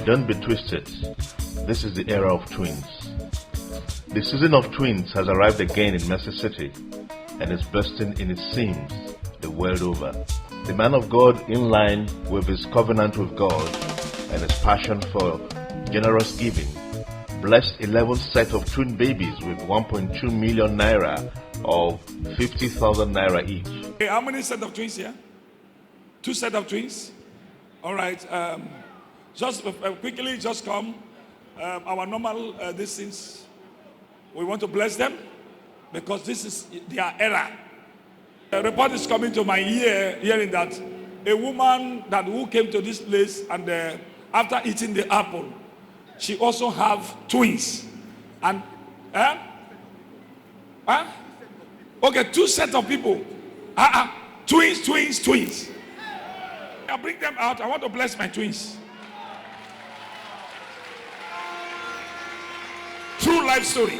Don't be twisted. This is the era of twins. The season of twins has arrived again in Mercy City and is bursting in its seams the world over. The man of God, in line with his covenant with God and his passion for generous giving, blessed 11 set of twin babies with 1.2 million naira or 50,000 naira each. Okay, how many set of twins here? 2 set of twins? All right. Just quickly, just come. Our normal things. We want to bless them because this is their era. A report is coming to my ear, hearing that a woman who came to this place and after eating the apple, she also have twins. And okay, 2 sets of people. Twins. I'll bring them out. I want to bless my twins. True life story.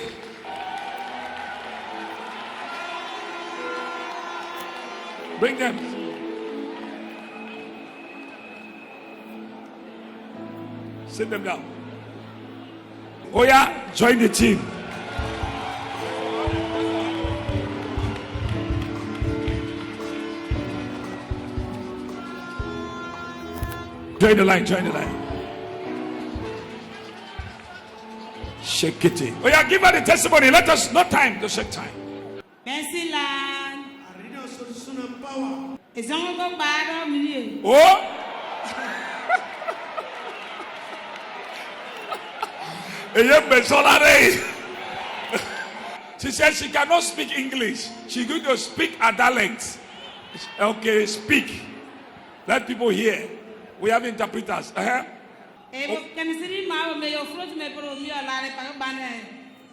Bring them. Sit them down. Oh yeah, join the team. Join the line. Shake it in. Oh yeah, give her the testimony. Let us, no time to shake time. Mercy land. It's only go bad on me. Oh! She said she cannot speak English. She's going to speak a dialect. Okay, speak. Let people hear. We have interpreters. Can you see my may your fruit may put me a lot of banana?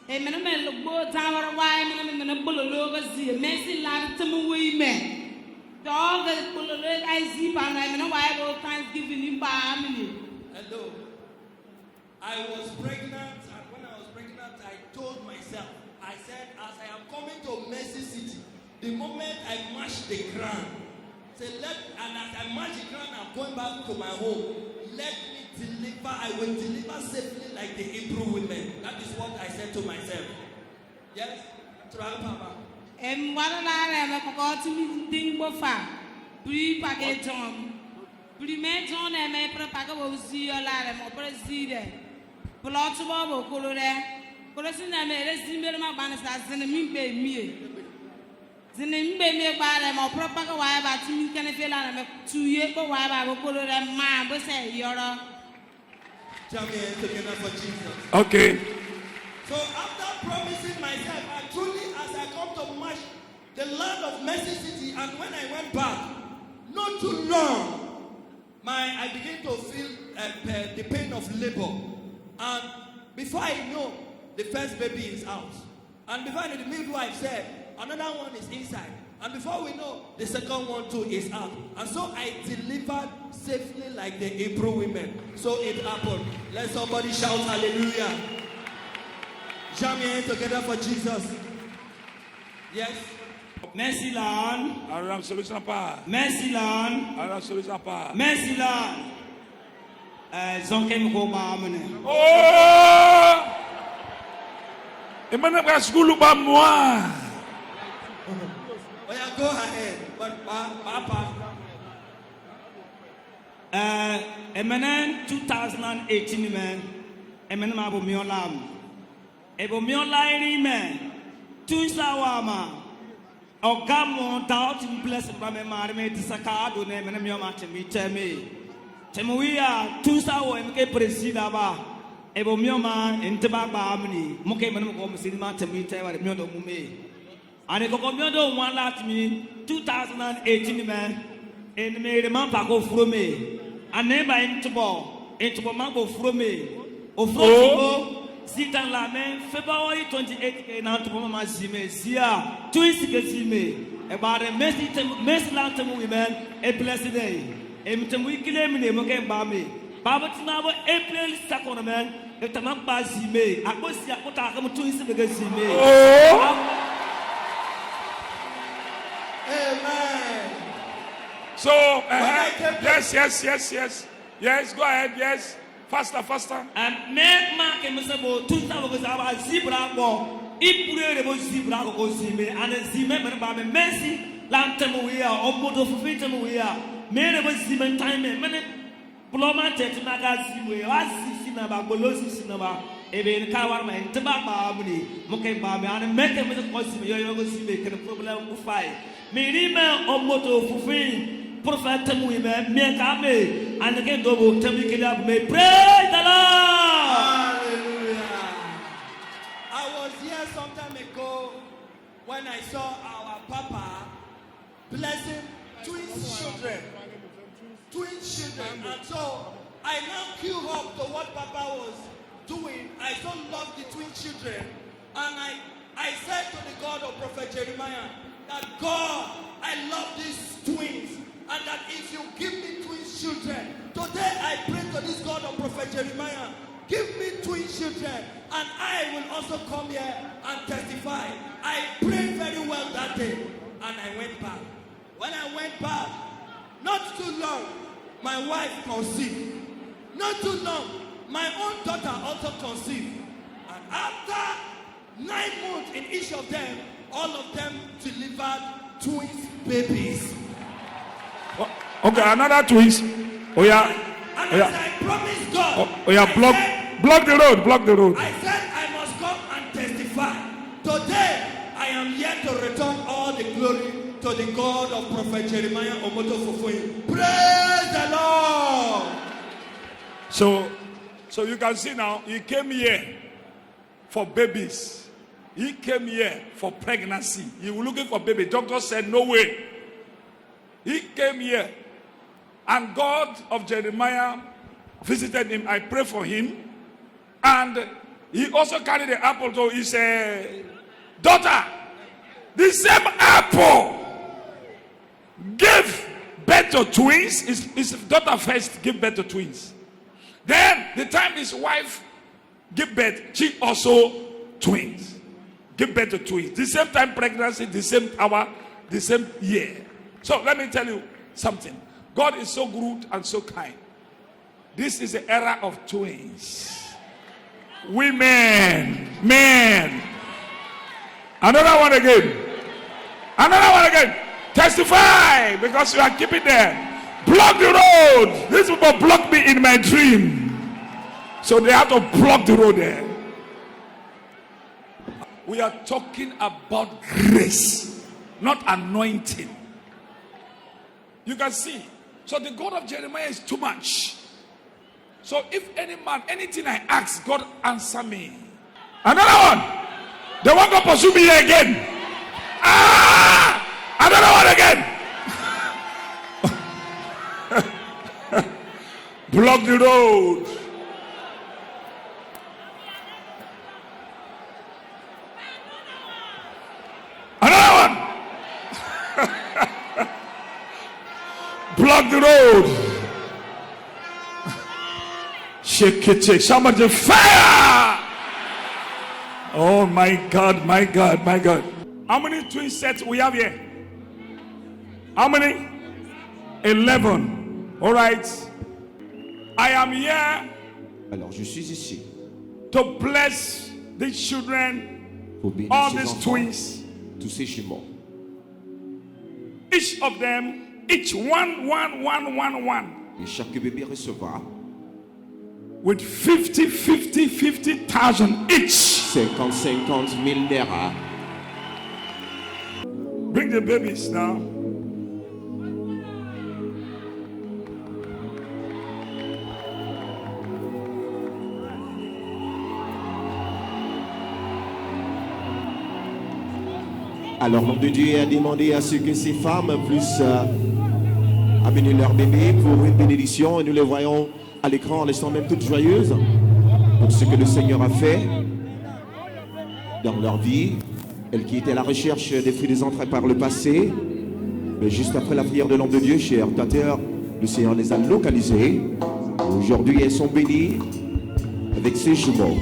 A minimum look both tower wine and a bullet logo see a messy land to me men. Dog that pull a leg I see and I'm no Bible Thanksgiving in family. Hello. I was pregnant, and when I was pregnant, I told myself, I said, as I am coming to Mercy City, the moment I march the ground, and as I march the ground, I'm going back to my home. Let me deliver, I will deliver safely like the Hebrew women. That is what I said to myself. Yes? Papa. And what I forgot to me, think bofa. Pre-pageton. Pre-meton and may propagate see your ladder or president. Plot to Bobo, Colore. Colossina made a similar banners as in the mean me. The name may be by them or proper wire, but you can feel I'm 2 years ago. Why I will put it in mind, but say you're a together for Jesus. Okay. So after promising myself, I truly, as I come to march the land of Mercy City, and when I went back, not too long, I began to feel the pain of labor. And before I know, the first baby is out. And before I know, the midwife said, another one is inside. And before we know, the second one too is out. And so I delivered safely like the Hebrew women. So it happened. Let somebody shout hallelujah. Jam your hands together for Jesus. Yes. Mercy land. Aram solution pa. Mercy land. Aram solution pa. Mercy land. Zonkem go baamene. Oh! Emana ba school ba moi. Oh yeah, go ahead. But Papa. Emenen 2018 man. Emenen abo miolam. Ebo miolairi man. Tunsawama. Ogamo doubt in blessed by me marme tisakado ne emenen mioma temi temi. Temuia tunsawo emke presida ba. Ebo mioma enteba ba amni. Muke emenen ko musinima temi tewa miodo mume. And it got me one last me 2018 man, and made a man go from me. And never into mango from me. Of Sitan Lame, February 28th, and to Mama Zime, Zia, 2 me about a messy lantern women, a blessed day. And we claim him again by me. Baba Tinabo, April 2nd, man, if the man by Zime, I was here, what I come to against Zime. Amen. So, yes. Yes, go ahead, yes. Faster, faster. Me mark him say bo 2000 go sa zebra bo. Ipure bo zebra go zime and zime me ba me mercy lantem we are omodo fufitem we are. Me bo zime time me Ploma tet magazine we asisi na ba golosi na ba ebe ka war ma ntba ba muni mo ke ba me an make me ko si yo go si me ken problem ku fai me ri me omoto fufi prophet mu me ka me and ke do bo temi ke da me praise the Lord. Hallelujah. I was here some time ago when I saw our papa blessing twins children. Twin children, and so I now queue up to what Papa was doing. I so love the twin children, and I said to the God of Prophet Jeremiah that God, I love these twins, and that if you give me twin children, today I pray to this God of Prophet Jeremiah, give me twin children, and I will also come here and testify. I prayed very well that day, and I went back. When I went back, not too long, my wife conceived. Not too long, my own daughter also conceived. And after 9 months in each of them, all of them delivered twins babies. Okay, another twins. Oh yeah. And as I promised God, Oh yeah, block the road, block the road. I said I must come and testify. Today, I am here to return all the glory to the God of Prophet Jeremiah Omoto Fofoyin. Praise the Lord. So you can see now, he came here for babies. He came here for pregnancy. He was looking for baby. Doctor said, no way. He came here. And God of Jeremiah visited him. I prayed for him. And he also carried the apple to his daughter. The same apple gave birth to twins. His daughter first gave birth to twins. Then the time his wife gave birth, she also twins. Give birth to twins. The same time pregnancy, the same hour, the same year. So let me tell you something. God is so good and so kind. This is the era of twins. Women, men. Another one again. Another one again. Testify, because you are keeping there. Block the road. These people blocked me in my dream. So they have to block the road there. We are talking about grace, not anointing. You can see. So the God of Jeremiah is too much. So if any man, anything I ask, God answer me. Another one. They want to pursue me here again. Another one again. Block the road. Another one. Block the road. Shake it, shake. Somebody fire. Oh my God, my God, my God. How many twin sets we have here? How many? 11. All right. I am here. Alors je suis ici to bless these children, pour bénir all ces these enfants, twins. tous ces jumeaux. Each of them, each one. Et chaque bébé recevra With 50,000 each. 50 000 naira. Bring the babies now. Alors l'homme de Dieu a demandé à ce que ces femmes puissent amener leur bébé pour une bénédiction. Et nous les voyons à l'écran, elles sont même toutes joyeuses pour ce que le Seigneur a fait dans leur vie. Elles qui étaient à la recherche des fruits des entrailles par le passé. Mais juste après la prière de l'homme de Dieu, chers tateurs, le Seigneur les a localisées. Aujourd'hui, elles sont bénies avec ces jumeaux.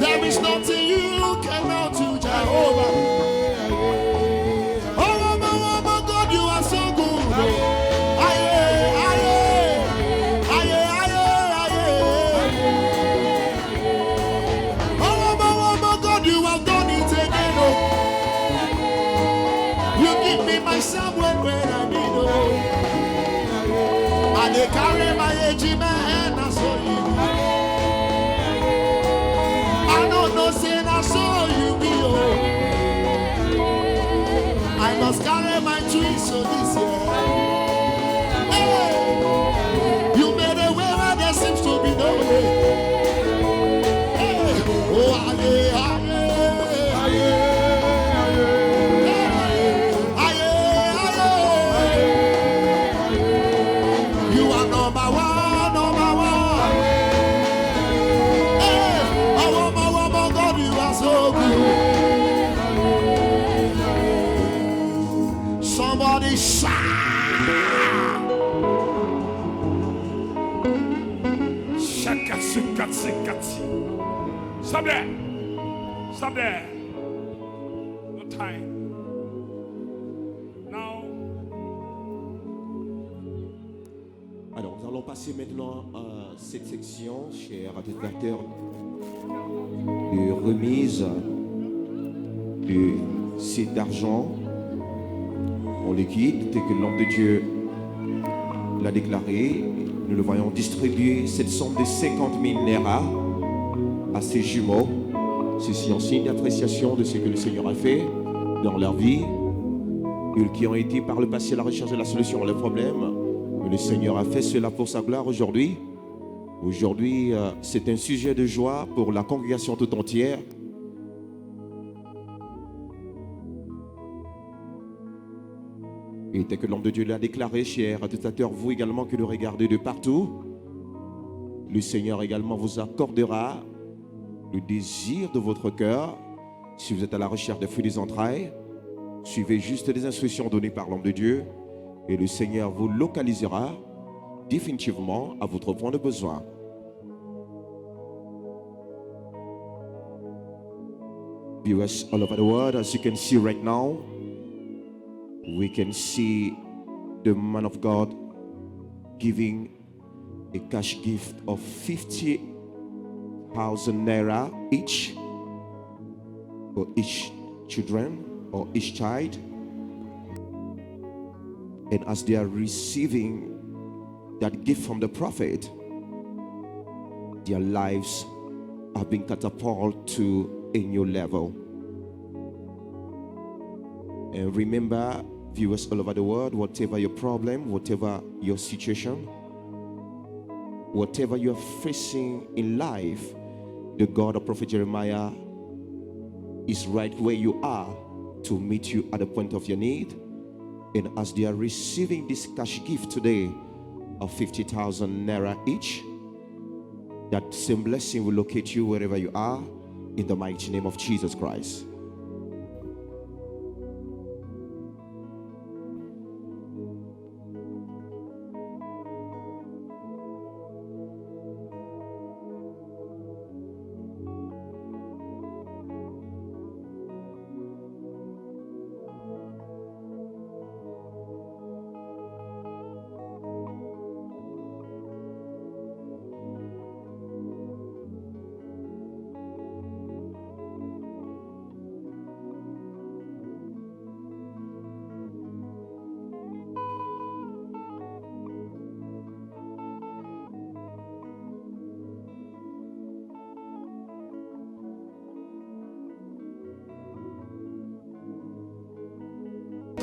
There is nothing you cannot do, Jehovah. Oh, my God, you are so good. Aye, aye, aye, aye, aye. Oh, my God, you have done it again. You give me my somewhere when I need it. And they carry my age in my hand, I saw you. No sin, I saw you be. I must carry my twins so this year. Hey, you made a way where there seems to be no way. Hey, oh, aye, aye, aye. You are number one, number one. Hey, you are so good. Somebody shout. Stop there. Stop there. No time. Now. Alors, nous allons passer maintenant à cette section, chers téléspectateurs, de remise de site d'argent en liquide, tel que l'homme de Dieu l'a déclaré. Nous le voyons distribuer cette somme de 50 000 naira à ses jumeaux. Ceci en signe d'appréciation de ce que le Seigneur a fait dans leur vie, eux qui ont été par le passé à la recherche de la solution à leurs problèmes. Mais le Seigneur a fait cela pour sa gloire aujourd'hui. Aujourd'hui, c'est un sujet de joie pour la congrégation tout entière. Et tel que l'homme de Dieu l'a déclaré, chers attestateurs, vous également que le regardez de partout, le Seigneur également vous accordera le désir de votre cœur. Si vous êtes à la recherche des fruits des entrailles, suivez juste les instructions données par l'homme de Dieu et le Seigneur vous localisera définitivement à votre point de besoin. Viewers all over the world, as you can see right now, we can see the man of God giving a cash gift of 50,000 naira each for each children or each child. And as they are receiving that gift from the prophet, their lives are being catapulted to a new level. And remember, viewers all over the world, whatever your problem, whatever your situation, whatever you're facing in life, the God of Prophet Jeremiah is right where you are to meet you at the point of your need. And as they are receiving this cash gift today of 50,000 naira each, that same blessing will locate you wherever you are in the mighty name of Jesus Christ.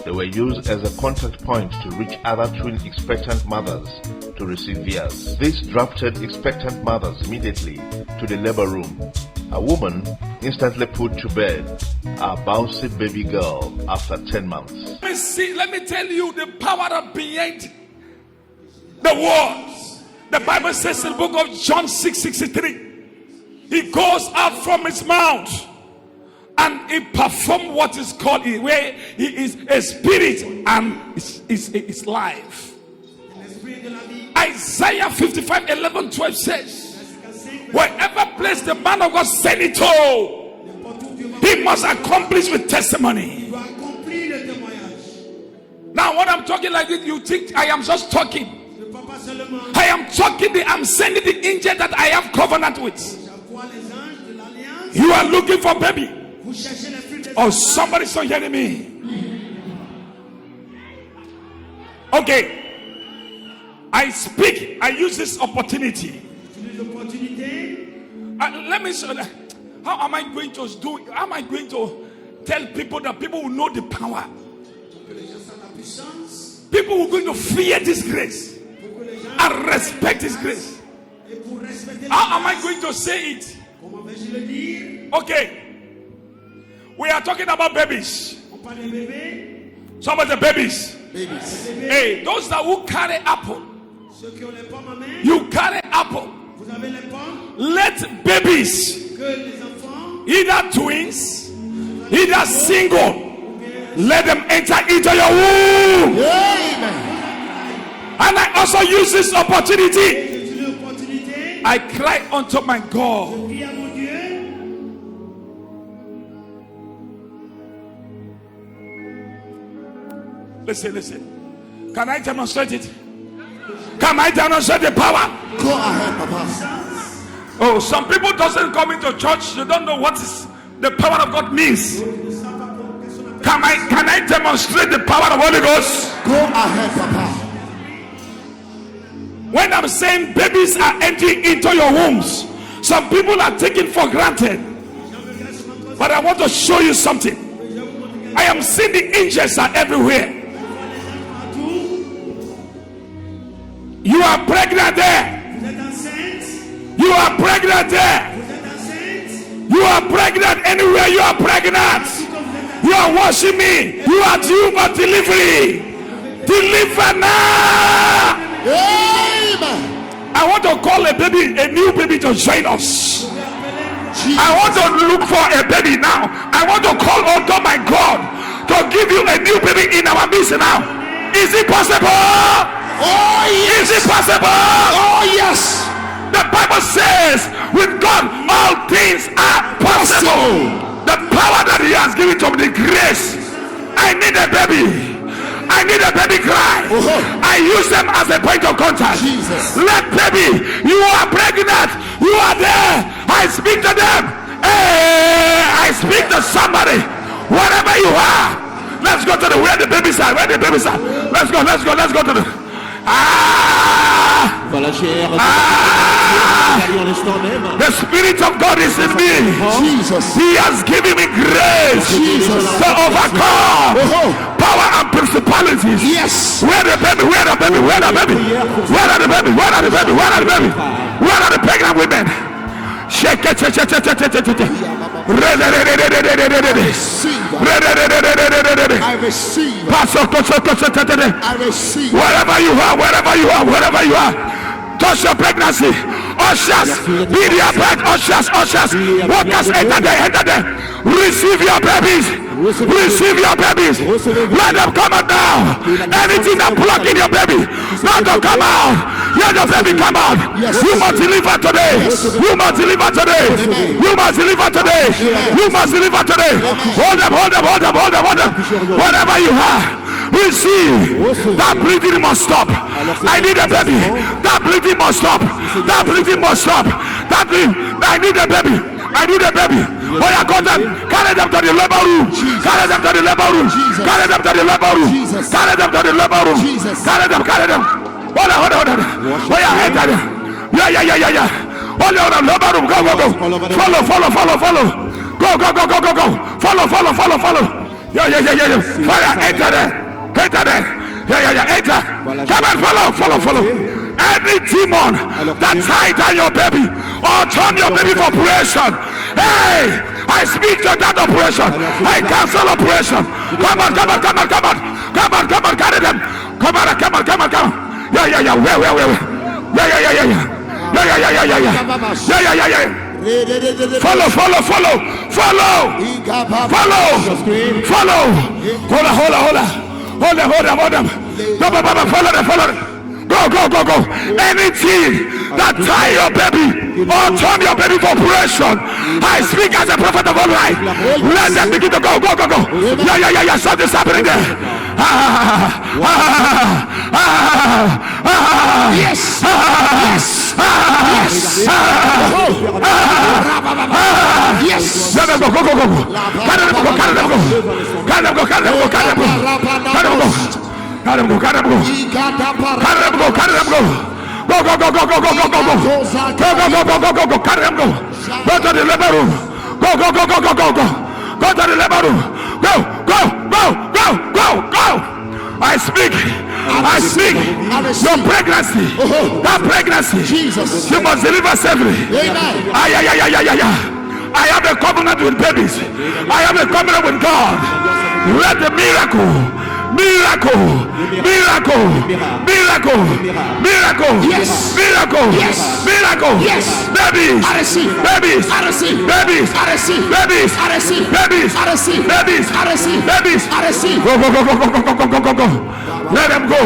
They were used as a contact point to reach other twin expectant mothers to receive theirs. This drafted expectant mothers immediately to the labor room. A woman instantly put to bed a bouncy baby girl after 10 months. Let me tell you the power of behind the words. The Bible says in the book of John 6:63, he goes out from his mouth and he performed what is called, where he is a spirit and is life. Isaiah 55:11-12 says, wherever place the man of God send it to, he must accomplish with testimony. Now what I'm talking like this, you think I am just talking. I am talking, I'm sending the angel that I have covenant with. You are looking for baby. Oh, somebody's not hearing me. Okay. I speak, I use this opportunity. Let me show you. How am I going to do? How am I going to tell people that people will know the power? People are going to fear this grace and respect this grace. How am I going to say it? Okay. We are talking about babies. Some of the babies. Hey, those that who carry apple. You carry apple. Let babies, either twins, either single, let them enter into your womb. And I also use this opportunity. I cry unto my God. Listen. Can I demonstrate it? Can I demonstrate the power? Go ahead, Papa. Oh, some people doesn't come into church. They don't know what is the power of God means. Can I demonstrate the power of Holy Ghost? Go ahead, Papa. When I'm saying babies are entering into your wombs, some people are taken for granted. But I want to show you something. I am seeing the angels are everywhere. You are pregnant there. You are pregnant there. You are pregnant anywhere. You are pregnant. You are watching me. You are due for delivery. Deliver now. Amen. I want to call a baby, a new baby to join us. I want to look for a baby now. I want to call on to my God to give you a new baby in our midst now. Is it possible? Oh yes. Is it possible? Oh yes. The Bible says with God all things are possible. The power that he has given to me, the grace. I need a baby. I need a baby cry. I use them as a point of contact. Jesus. Let baby, you are pregnant, you are there. I speak to them. Hey, I speak to somebody. Wherever you are, let's go to the where the babies are. Where the babies are. Let's go to the the Spirit of God is in me. Jesus. He has given me grace to overcome power and principalities. Yes. Where the baby? Where the baby? Where the baby? Where are the baby? Where are the baby? Where are the baby? Where are the pregnant women? Shake it. I receive. I receive. Wherever you are, touch your pregnancy. Ushers, be their bed. Ushers, workers, enter there. Receive your babies. Let them come out now. Anything that blocking your baby, not to come out. Let your baby come out. You must deliver today. You must deliver today. Hold them. Whatever you have, receive. That breathing must stop. I need a baby. That breathing must stop. I need a baby. Oh, yeah, carry them to the labor room. Carry them. Hold on. Oh, yeah, enter them. Yeah. Hold on, labor room. Go. Follow. Go. Follow. Yeah. Fire, enter there. Enter. Come on, follow. Any demon that tied down your baby or turn your baby for operation, hey, I speak to that operation. I cancel operation. Come on, carry them. Come on. Yeah. Follow. Hold on. Follow them. Go. Anything that tie your baby or turn your baby to operation, I speak as a prophet of all life. Let them begin to go. Yeah. Something's happening there. Yes. Let them go. Carry them go. Carry them go. Carry them go. Go. Carry them go. Go to the labor room. Go. Go to the labor room. Go. I speak. Your pregnancy. That pregnancy. Jesus. You must deliver safely. I have a covenant with babies. I have a covenant with God. Let the miracle. Yes. Miracle. Yes. Babies. I receive. Babies. I receive. Go. Let them go.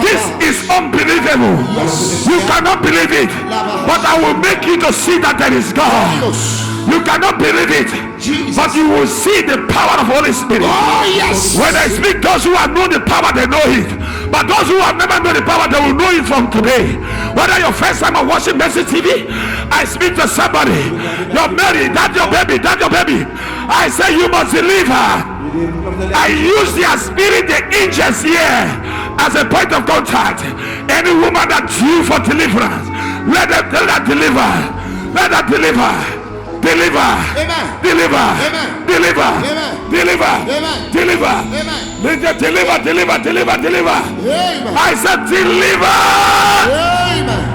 This is unbelievable. You cannot believe it, but I will make you to see that there is God. You cannot believe it, but you will see the power of Holy Spirit. When I speak, those who have known the power, they know it. But those who have never known the power, they will know it from today. Whether your first time of watching Mercy TV, I speak to somebody. You're married, that's your baby. I say you must deliver. I use their spirit, the angels here, as a point of contact. Any woman that due for deliverance, let them deliver. Deliver. Amen. Deliver. Amen. Deliver. Amen. Deliver. Amen. Deliver. Amen. Deliver. Amen. I said deliver. Amen.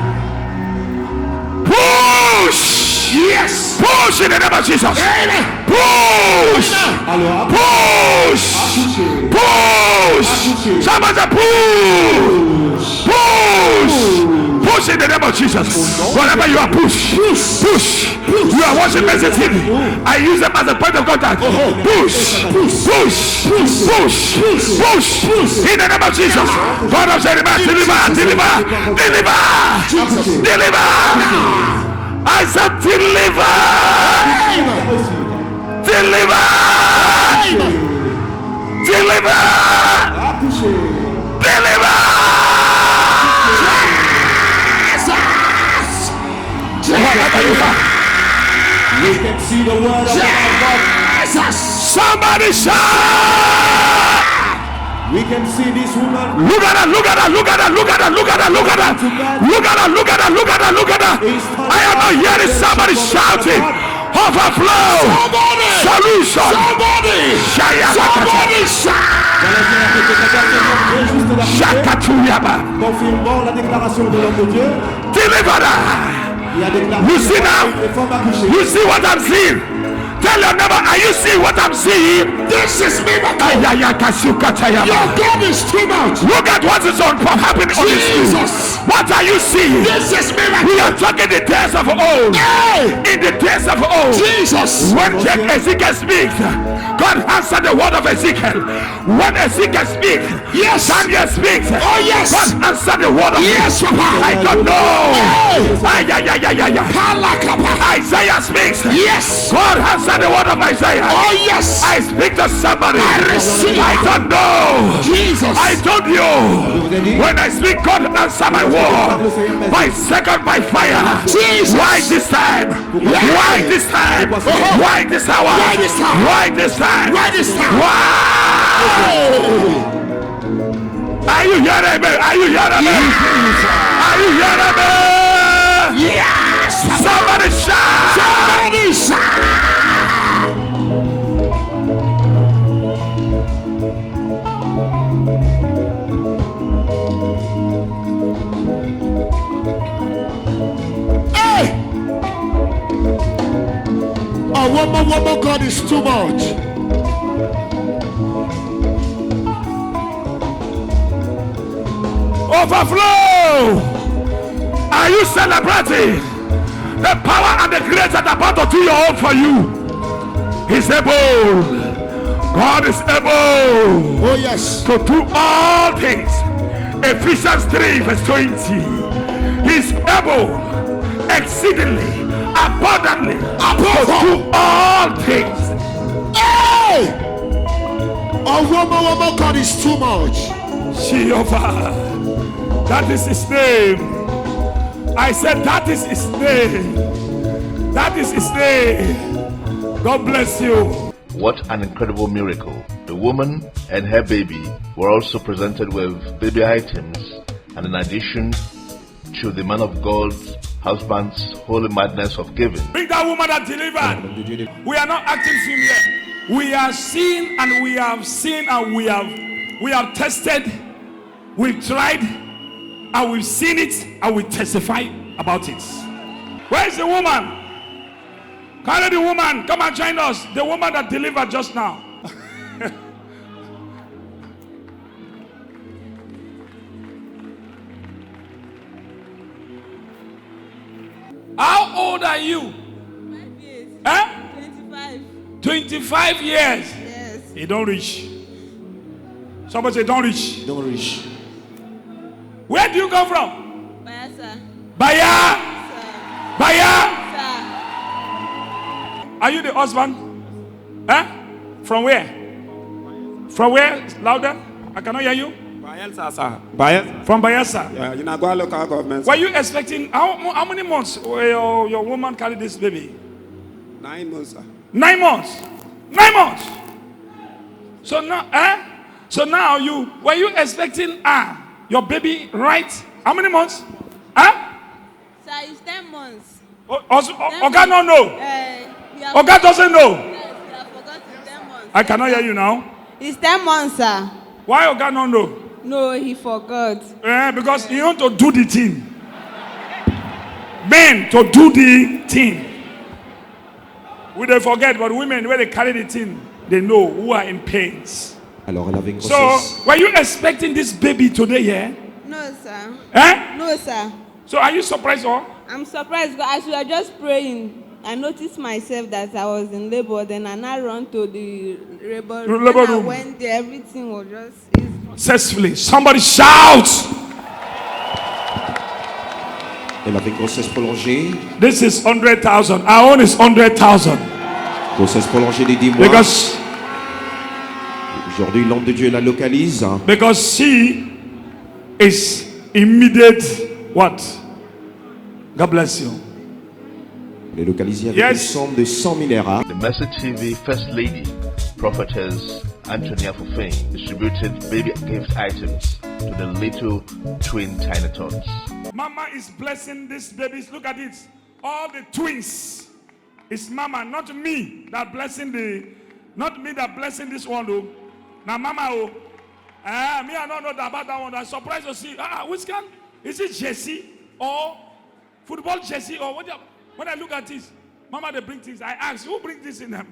Push. Yes. Push in the name of Jesus. Amen. Push. Push. Somebody say push. Push in the name of Jesus. Whatever you are, push. You are watching Mercy TV. I use them as a point of contact. Push. In the name of Jesus. God of Jeremiah, deliver. I said deliver. We can see the word of God. Somebody shout. We can see this woman. Look at her. I am not hearing somebody shouting. Overflow. Solution. Somebody shout. Confirmons la déclaration de l'homme de Dieu. Deliver. You see now? You see what I'm seeing? Tell your neighbor, are you seeing what I'm seeing? This is miracle. Your God is too much. Look at what is happening on this field. What are you seeing? This is miracle. We are talking the days of old. In the days of old, Jesus. When Ezekiel speaks, God answered the word of Ezekiel. When Ezekiel speaks, yes. Daniel speaks. Oh yes. God answered the word of I don't know. Isaiah speaks. Yes. God answered the word of Isaiah. Oh yes. I speak to somebody. I don't know. Jesus. I told you. When I speak, God answer my word. By second, by fire. Jesus. Why this time? Why this time? Why this hour? Why this time? Why this time? Why this time? Why? Are you hearing me? Are you hearing me? Are you hearing me? Yes. Somebody shout. Somebody shout. One more God is too much. Overflow. Are you celebrating the power and the grace that are about to do your own for you? He's able. God is able. Oh yes. To do all things. Ephesians 3 verse 20. He's able exceedingly abundantly to do all things. Hey! Oh, woman, God is too much. Jehovah, that is his name. I said that is his name. That is his name. God bless you. What an incredible miracle. The woman and her baby were also presented with baby items, and in addition to the man of God's husband's holy madness of giving. Bring that woman that delivered. We are not acting film here. We are seeing and we have seen and we have tested, we've tried, and we've seen it, and we testify about it. Where is the woman? Carry the woman. Come and join us. The woman that delivered just now. How old are you? 5 years. Huh? 25. 25 years. Yes. He don't reach. Somebody say don't reach. Don't reach. Where do you come from? Bayelsa. Baya. Sir. Baya. Sir. Are you the husband? Huh? From where? From where? Louder. I cannot hear you. Bayelsa, sir. Bayelsa. From Bayelsa. Yeah, you know, go local government. Were you expecting how many months will your woman carry this baby? 9 months, sir. 9 months. 9 months. So now, So now were you expecting your baby right? How many months? Sir, it's 10 months. Oga no know. Oga doesn't know. Yes, we have forgotten 10 months. I cannot hear you now. It's 10 months, sir. Why Oga no know? No, he forgot. Because he want to do the thing. Men to do the thing. We don't forget, but women, when they carry the thing, they know who are in pains. Alors elle avait une So, grossesse. were you expecting this baby today, yeah? No, sir. Eh? No, sir. So, are you surprised or? I'm surprised because as we were just praying, I noticed myself that I was in labor. Then I now run to the labor room. Labor When I room. went there, everything was just easy. Successfully. Somebody shout. Elle avait une grossesse prolongée. This is 100,000. Our own is 100,000. Grossesse prolongée des 10 mois. Because Aujourd'hui, l'homme de Dieu la localise. she is immediate what? God bless you. Elle est localisée avec Yes. une somme de 100 000 ERA. The Mercy TV First Lady, Prophetess Antonia Fufeng, distributed baby gift items to the little twin tiny tots. Mama is blessing these babies. Look at it. All the twins. It's Mama, not me that blessing this one though. Now Mama me I don't know about that one. I'm surprised to see. Which can? Is it Jesse or football Jesse or what? When I look at this, Mama they bring things. I ask who bring this in them.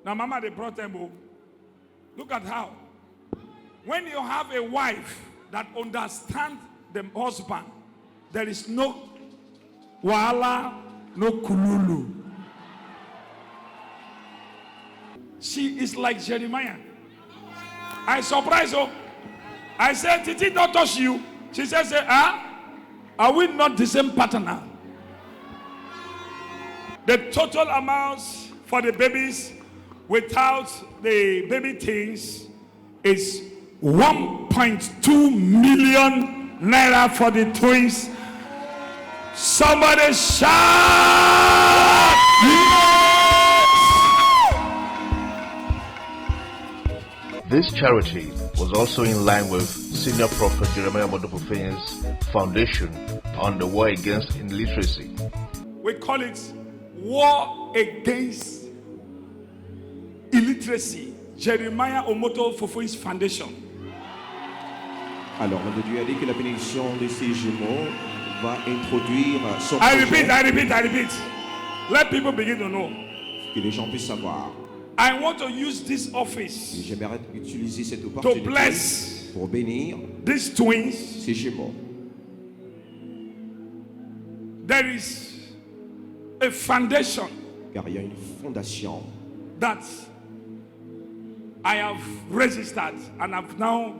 Now Mama they brought them. Oh. Look at how. When you have a wife that understands the husband, there is no wahala, no kululu. She is like Jeremiah. I surprised her. I said, did he not touch you? She says, are we not the same partner? The total amount for the babies without the baby things is 1.2 million naira for the twins. Somebody shout! This charity was also in line with Senior Prophet Jeremiah Modopofe's foundation on the war against illiteracy. We call it War Against Illiteracy. Jeremiah Omoto Fofo's foundation. Alors, l'homme de Dieu a dit que la bénédiction de ces jumeaux va introduire son I projet, repeat. Let people begin to know. que les gens puissent savoir. I want to use this office Et j'aimerais utiliser cette to opportunité bless pour pour bénir these twins. ces jumeaux. There is a foundation Car il y a une fondation that I have registered, and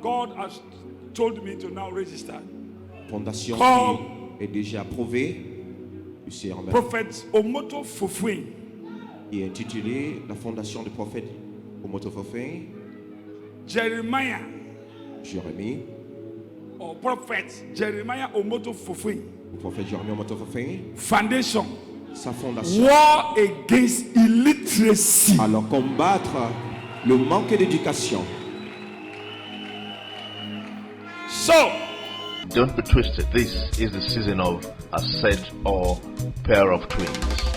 God has told me to now register. fondation Call qui est déjà approuvée du CRM, Prophet Omoto Fufui. qui est intitulée la fondation du prophète Omoto Fofin, Jeremiah, Jérémie, or Prophet Jeremiah Omoto Fufui. le prophète Jérémie Omoto Fofin, Foundation. sa fondation. War against illiteracy. Alors combattre le manque d'éducation. So, Don't be twisted. This is the season of a set or pair of twins.